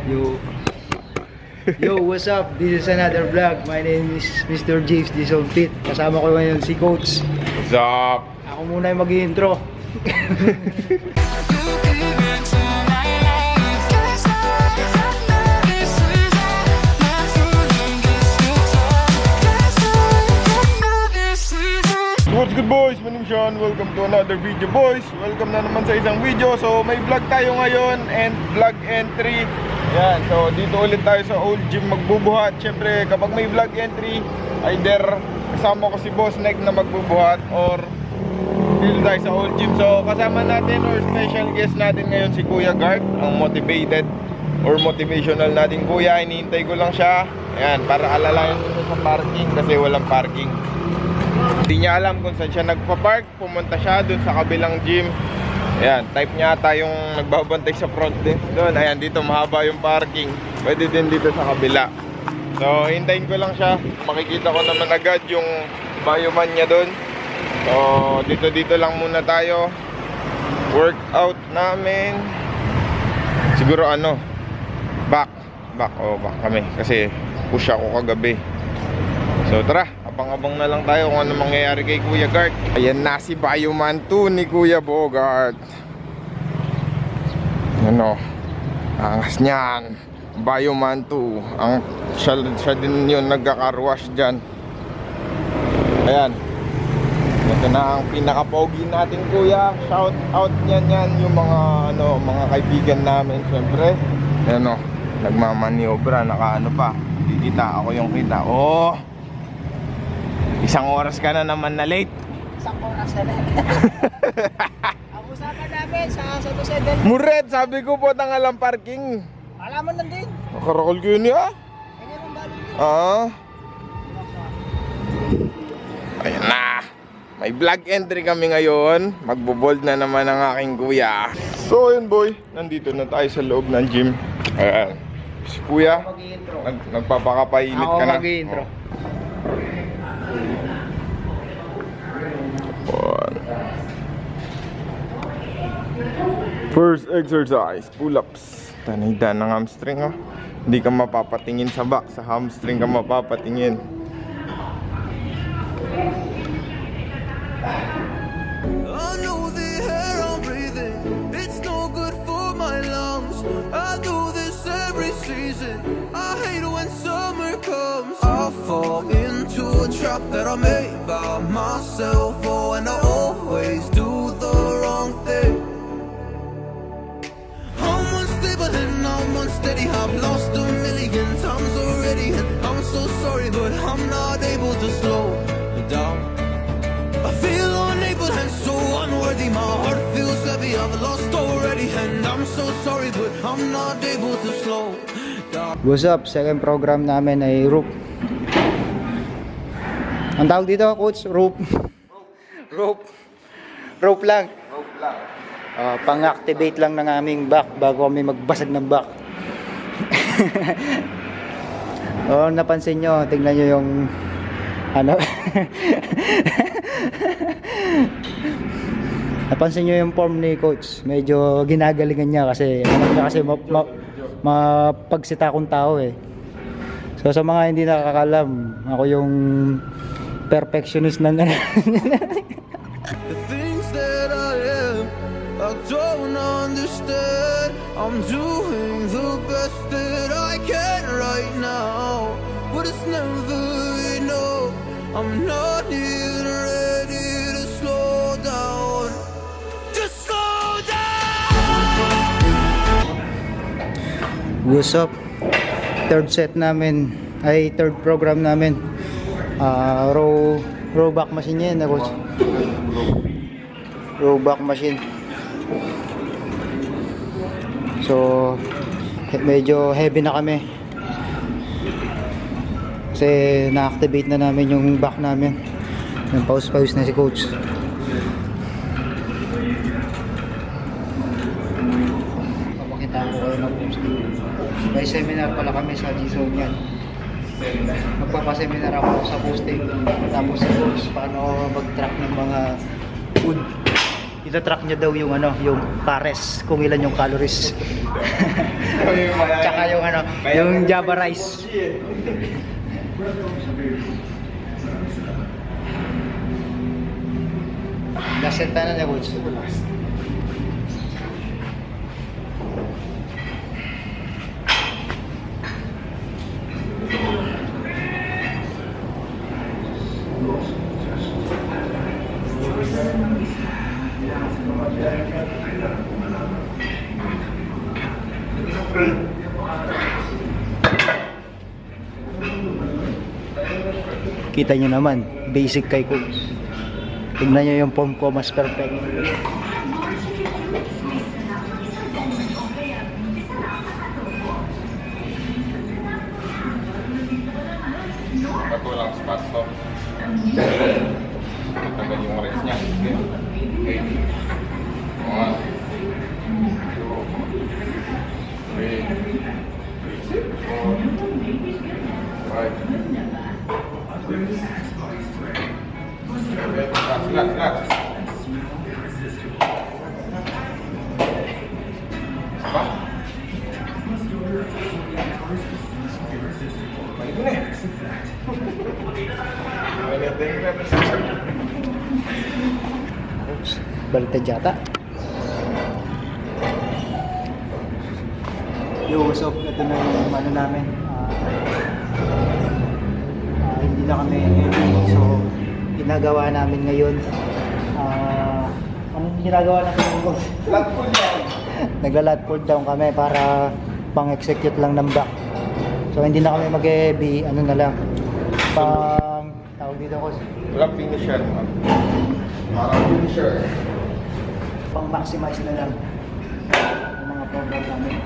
Yo. Yo, what's up? This is another vlog. My name is Mr. James Dissolfit. Kasama ko ngayon si Coach. What's up? Ako muna yung mag-intro. What's good boys? My name is Sean. Welcome to another video boys. Welcome na naman sa isang video. So may vlog tayo ngayon and vlog entry. Yan, so dito ulit tayo sa old gym magbubuhat. Siyempre kapag may vlog entry, either kasama ko si Boss Neg na magbubuhat or dito tayo sa old gym. So kasama natin or special guest natin ngayon si Kuya Gart, ang motivated or motivational natin kuya. Hinihintay ko lang siya. Ayan, para alalayan ko sa parking kasi walang parking. Hindi niya alam kung saan siya nagpa-park. Pumunta siya dun sa kabilang gym. Ayan, type niya ata yung nagbabantay sa front desk doon. Ayan, dito mahaba yung parking. Pwede din dito sa kabila. So, hintayin ko lang siya. Makikita ko naman agad yung bioman niya doon. So, dito lang muna tayo. Workout namin. Siguro back kami. Kasi push ako kagabi. So, tara. Abang-abang na lang tayo kung ano mangyayari kay Kuya Gart. Ayan na si Bioman 2 ni Kuya Bogart. Ano, angas niyan. Bioman 2. Siya din yun nagkaka-wash dyan. Ayan. Ito na ang pinaka-pogi natin kuya. Shout out yan yung mga mga kaibigan namin syempre. Ayan o, nagmamaniobra, naka pa. Kikita ako yung kita. Oh! Isang oras ka na naman na late. Isang oras na lang. Ang usapan namin sa Susedel. Muret, sabi ko po tangalang parking. Alaman lang din. Nakarakol ko yun ya. Ayan na. May vlog entry kami ngayon. Magbo-bold na naman ang aking kuya. So yun boy, nandito na tayo sa loob ng gym. Ayan. Si kuya, nagpapakapainit ka na. Ako mag-i-intro. First exercise, pull-ups. Tanida ng hamstring oh. Hindi ka mapapatingin sa back, sa hamstring ka mapapatingin. I know the air I'm breathing, it's no good for my lungs. I do this every season, I hate when summer comes. I fall into a trap that I made by myself. Oh, and I always do the wrong thing. I'm unstable and I'm unsteady, I've lost a million times already, and I'm so sorry, but I'm not able to slow down. I feel unable and so unworthy, my heart feels heavy, I've lost already, and I'm so sorry, but I'm not able to slow down. What's up? Second program namin ay rope. Ang tawag dito, coach? Rope. Rope lang. Pang-activate lang ng aming back bago kami magbasag ng back. Napansin nyo, tingnan nyo yung napansin nyo yung form ni coach. Medyo ginagalingan niya kasi mapagsita akong tao eh. So sa mga hindi nakakalam, ako yung perfectionist ng The things that I am, I don't understand. I'm doing the best that I can right now, but it's never enough. I'm not even ready to slow down. Just slow down. What's up? Third set namin ay third program namin. Row back machine yan, coach. Row back machine. So medyo heavy na kami kasi na-activate na namin yung back namin. Yung pause na si coach. Papakita ko kayo ng posting. May seminar pala kami sa G-Zone yan. Magpapaseminar ako sa posting. Tapos sa coach paano mag-track ng mga food. itatrack niya daw yung ano, yung pares, kung ilan yung calories. Tsaka yung ano, yung Java rice. Gasenta na niya, Coach. Kita nyo naman, basic kay Coach. Tignan nyo yung form ko, mas perfect. Bato lang sa pasto. Tagal yung rest niya. Okay. 1, 2, 3, 4, 5, 6, 7. Relax. Apa? Oops, baliktad yata. Yo, what's up? Ito na yung ano namin. Hindi na kami heavy. So, ginagawa namin ngayon. Anong ginagawa natin ngayon? Lat pull down. Nagla-lat pull down kami para pang-execute lang ng back. So, hindi na kami mag-heavy. Ano na lang. Tawag dito ko. Walang finisher. Parang finisher. Pang-maximize na lang yung mga program namin.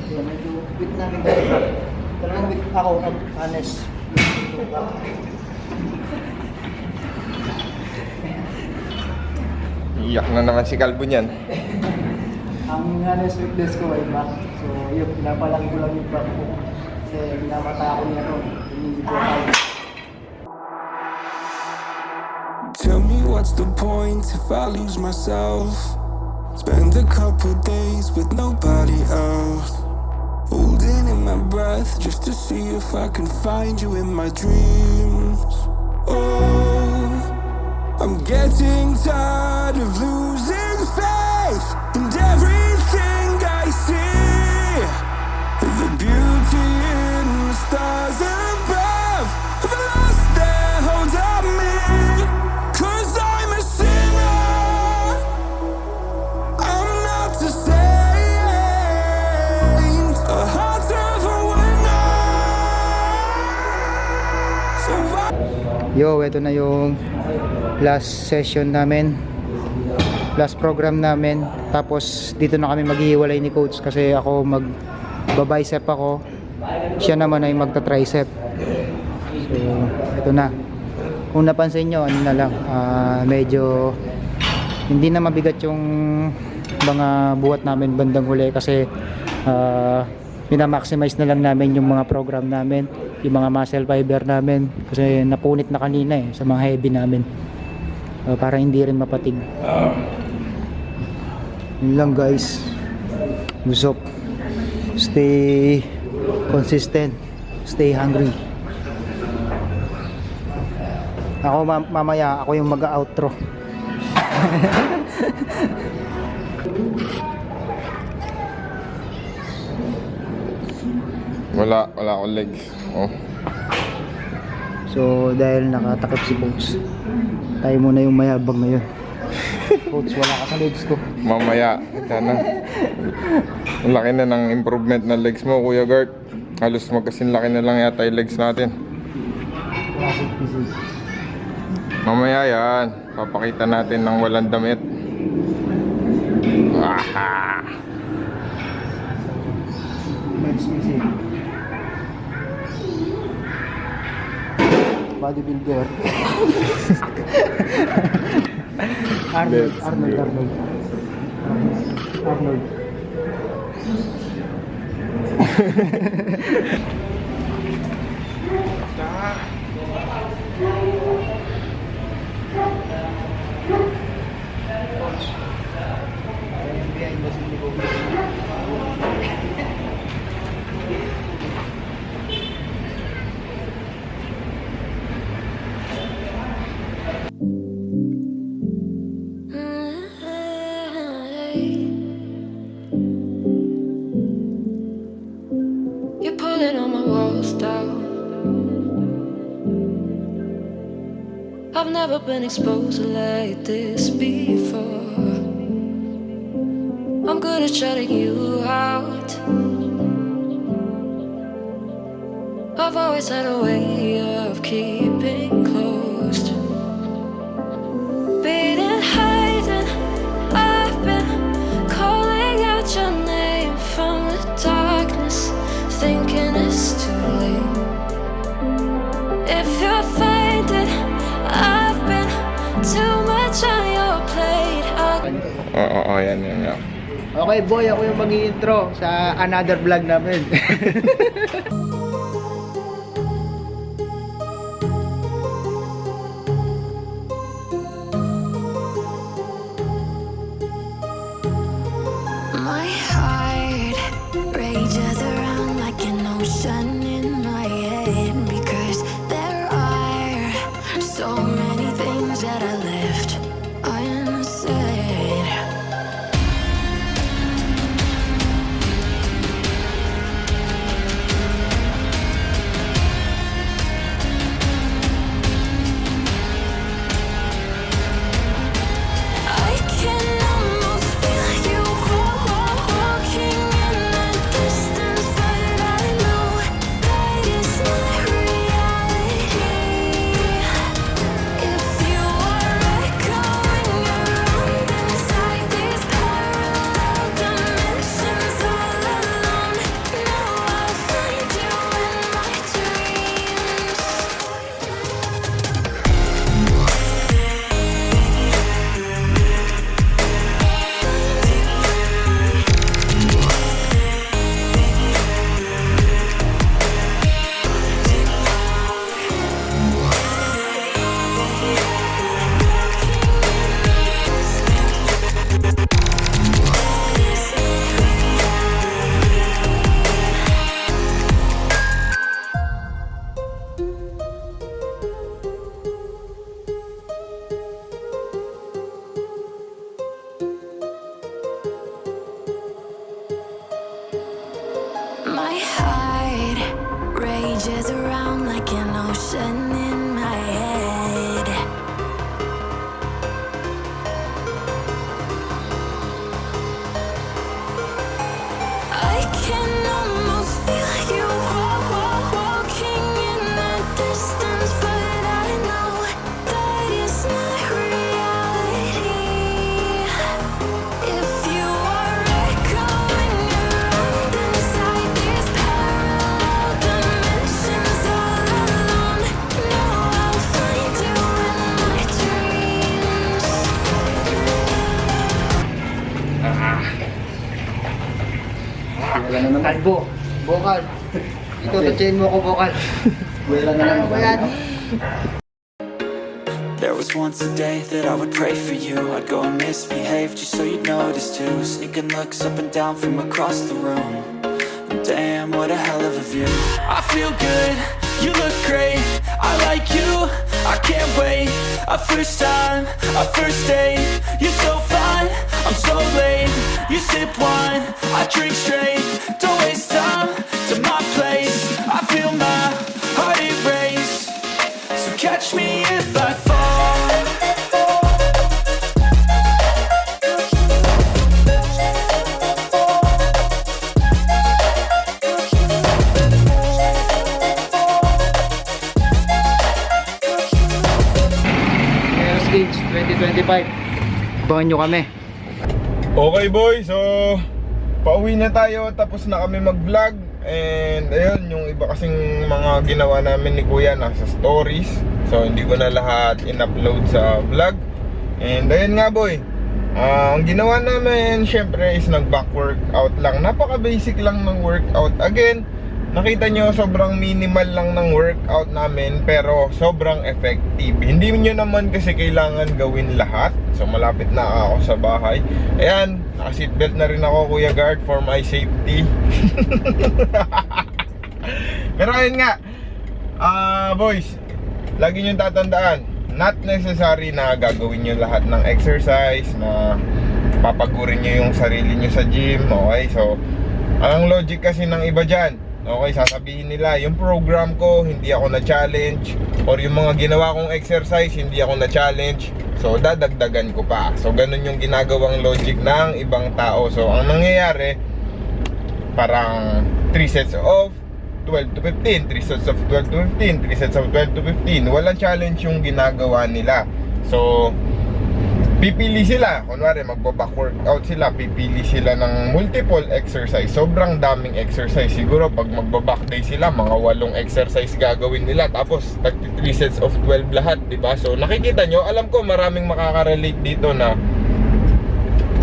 So, medyo quit namin dito. Talagang quit ako, honest. Iyak na naman si Calvo niyan. Ang honest weakness ko ay back. So, yun, pinapalaki ko lang yung back ko. Kasi pinamata ako niya ron. Hindi ko out. Tell me what's the point if I lose myself? Spend a couple days with nobody else, holding in my breath just to see if I can find you in my dreams. Oh, I'm getting tired of losing faith in everything I see. The beauty in the stars above, the lost their hold on me. 'Cause I'm a sinner, I'm not a saint, a heart of a winner. So Yo, ito na yung last session namin. Last program namin. Tapos dito na kami maghihiwalay ni Coach kasi ako mag-bicep ako. Siya naman ay magta-tricep. So, ito na. Kung napansin nyo, ano na lang, medyo hindi na mabigat yung mga buhat namin bandang huli kasi minamaximize na lang namin yung mga program namin, yung mga muscle fiber namin kasi napunit na kanina sa mga heavy namin para hindi rin mapatig. Yun lang guys. Usop. Stay consistent. Stay hungry. Ako mamaya, ako yung mag-outro. Wala akong legs. Oh. So dahil nakatakip si Coach, tayo muna yung mayabang ngayon. Coach, wala ka sa legs ko. Mamaya, sana. Ang laki na ng improvement ng legs mo, Kuya Gart. Halos magkasin laki na lang yata yung legs natin. Classic physique. Mamaya yan, papakita natin ng walang damit. Aha! Men's physique. Bodybuilder. Arnold. lasing ni Coach. You're pulling on my walls down. I've never been exposed like this before. I'm good at shutting you out. I've always had a way of keeping closed. Beating, hiding, I've been calling out your name from the darkness, thinking it's too late. If you're finding I've been too much on your plate, Oo, yan. Okay boy, ako yung mag-i-intro sa another vlog namin. my heart rages around like an ocean in my head, because there are so many things that I left unsaid. I can almost feel you walking in the distance, but I know that it's not reality. If you are echoing around inside these parallel dimensions all alone, know I'll find you in my dreams. My heart rages around like an ocean in my head. I can almost feel you walking in the distance, but I know that it's not reality. If you are echoing around inside these parallel dimensions all alone, know I'll find you in my dreams. Wala na naman. Kalbo. Bokal. Ito, tatsayin mo ako, Bokal. Wala na naman ba yan? There was once a day that I would pray for you. I'd go and misbehave just so you'd notice too. Sneaking looks up and down from across the room. Damn, what a hell of a view. I feel good, you look great. I like you, I can't wait. A first time, a first date. You're so fine, I'm so late. You sip wine, I drink straight. Don't waste time to my place. I feel my heart erase. So catch me if I fall. Heroes Games 2025. Abangan nyo kami. Okay boy, so pauwi na tayo, tapos na kami mag-vlog. And ayun, yung iba kasing mga ginawa namin ni Kuya nasa stories. So hindi ko na lahat in-upload sa vlog. And ayun nga boy, ang ginawa namin syempre is nag-back workout lang. Napaka-basic lang ng workout. Again, nakita nyo sobrang minimal lang ng workout namin pero sobrang effective. Hindi nyo naman kasi kailangan gawin lahat. So malapit na ako sa bahay. Ayan, naka-seatbelt na rin ako, Kuya Guard, for my safety. Pero ayun nga, boys, lagi nyo tatandaan, not necessary na gagawin nyo lahat ng exercise, na papagurin nyo yung sarili nyo sa gym. Okay, so ang logic kasi ng iba dyan, okay, sasabihin nila yung program ko hindi ako na-challenge, or yung mga ginawa kong exercise hindi ako na-challenge, so dadagdagan ko pa. So ganun yung ginagawang logic ng ibang tao. So ang nangyayari, parang 3 sets of 12 to 15, 3 sets of 12 to 15, 3 sets of 12 to 15. Walang challenge yung ginagawa nila. So pipili sila, kunwari magbaback workout sila, pipili sila ng multiple exercise. Sobrang daming exercise. Siguro pag magbaback day sila, mga 8 exercise gagawin nila, tapos 3 sets of 12 lahat, diba? So nakikita nyo, alam ko maraming makaka-relate dito na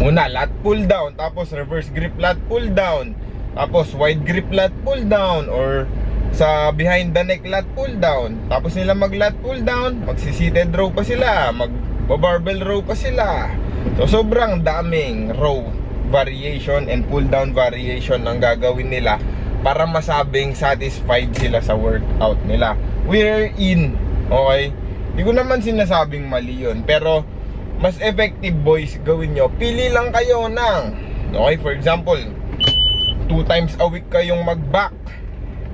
una, lat pull down, tapos reverse grip lat pull down, tapos wide grip lat pull down, or sa behind the neck lat pull down. Tapos nila mag lat pull down, magsi-seated row pa sila, mag-barbell row pa sila. So sobrang daming row variation and pull down variation ang gagawin nila para masabing satisfied sila sa workout nila. We're in, okay? Hindi ko naman sinasabing mali yun, pero mas effective, boys, gawin nyo, pili lang kayo ng, okay, for example, 2 times a week kayong mag-back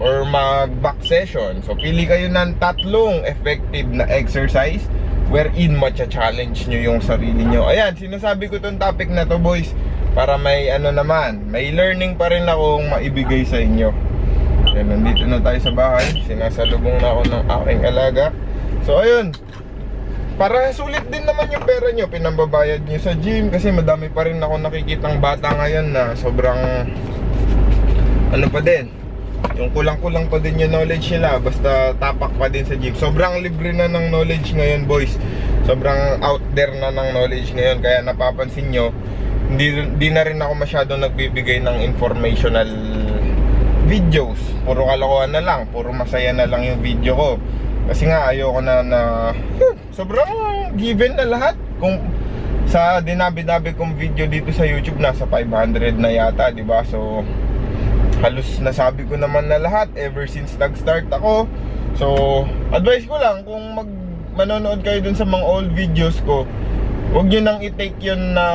or mag-back session. So pili kayo ng 3 effective na exercise wherein matcha-challenge nyo yung sarili nyo. Ayan, sinasabi ko tong topic na to, boys, para may ano naman, may learning pa rin akong maibigay sa inyo. Ayan, nandito na tayo sa bahay. Sinasalubong na ako ng aking alaga. So ayun, para sulit din naman yung pera nyo, pinambabayad nyo sa gym. Kasi madami pa rin ako nakikitang bata ngayon na sobrang ano pa din, yung kulang-kulang pa din yung knowledge nila, basta tapak pa din sa gym. Sobrang libre na ng knowledge ngayon, boys. Sobrang out there na ng knowledge ngayon. Kaya napapansin nyo, hindi na rin ako masyadong nagbibigay ng informational videos. Puro kalokohan na lang, puro masaya na lang yung video ko. Kasi nga ayoko na sobrang given na lahat. Kung sa dinabi-dabi kong video dito sa YouTube, nasa 500 na yata, diba? So halos nasabi ko naman na lahat ever since nag-start ako. So advice ko lang, kung manonood kayo dun sa mga old videos ko, huwag nyo nang i-take yun na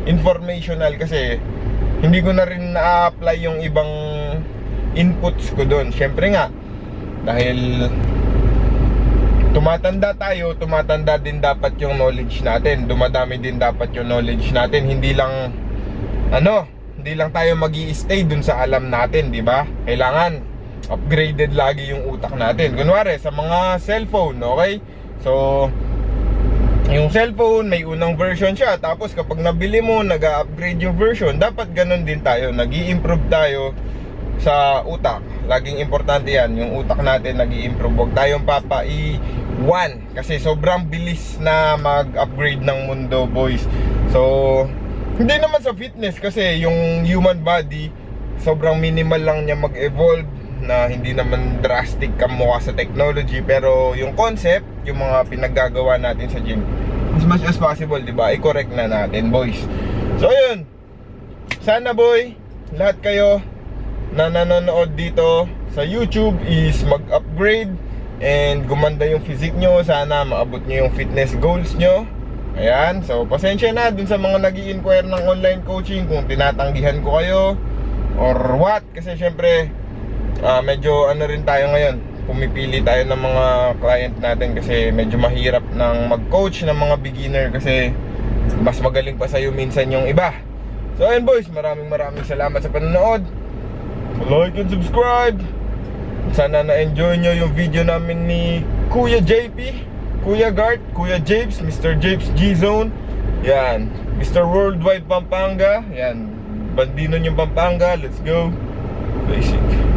informational, kasi hindi ko na rin na-apply yung ibang inputs ko dun. Syempre nga, dahil tumatanda tayo, tumatanda din dapat yung knowledge natin, dumadami din dapat yung knowledge natin. Hindi lang tayo magi-stay dun sa alam natin, di ba? Kailangan upgraded lagi yung utak natin. Kunwari sa mga cellphone, okay? So yung cellphone, may unang version siya, tapos kapag nabili mo, nag-upgrade yung version. Dapat ganun din tayo, nag-i-improve tayo sa utak. Laging importante yan, yung utak natin nag-i-improve. Huwag tayong papaiwan, kasi sobrang bilis na mag-upgrade ng mundo, boys. So hindi naman sa fitness, kasi yung human body sobrang minimal lang niya mag-evolve, na hindi naman drastic kamukha sa technology. Pero yung concept, yung mga pinaggagawa natin sa gym, as much as possible, diba, i-correct na natin, boys. So ayun, sana, boy, lahat kayo na nanonood dito sa YouTube is mag-upgrade and gumanda yung physique nyo. Sana maabot nyo yung fitness goals nyo. Ayan, so pasensya na dun sa mga nag-i-inquire ng online coaching kung tinatanggihan ko kayo or what. Kasi syempre medyo ano rin tayo ngayon, pumipili tayo ng mga client natin, kasi medyo mahirap ng mag-coach ng mga beginner, kasi mas magaling pa sa'yo minsan yung iba. So ayun, boys, maraming salamat sa panonood. Like and subscribe. Sana na-enjoy nyo yung video namin ni Kuya JP, Kuya Gart, Kuya Japes, Mr. Japes G-Zone. Yan, Mr. Worldwide Pampanga. Yan, Bandino yung Pampanga. Let's go. Basic.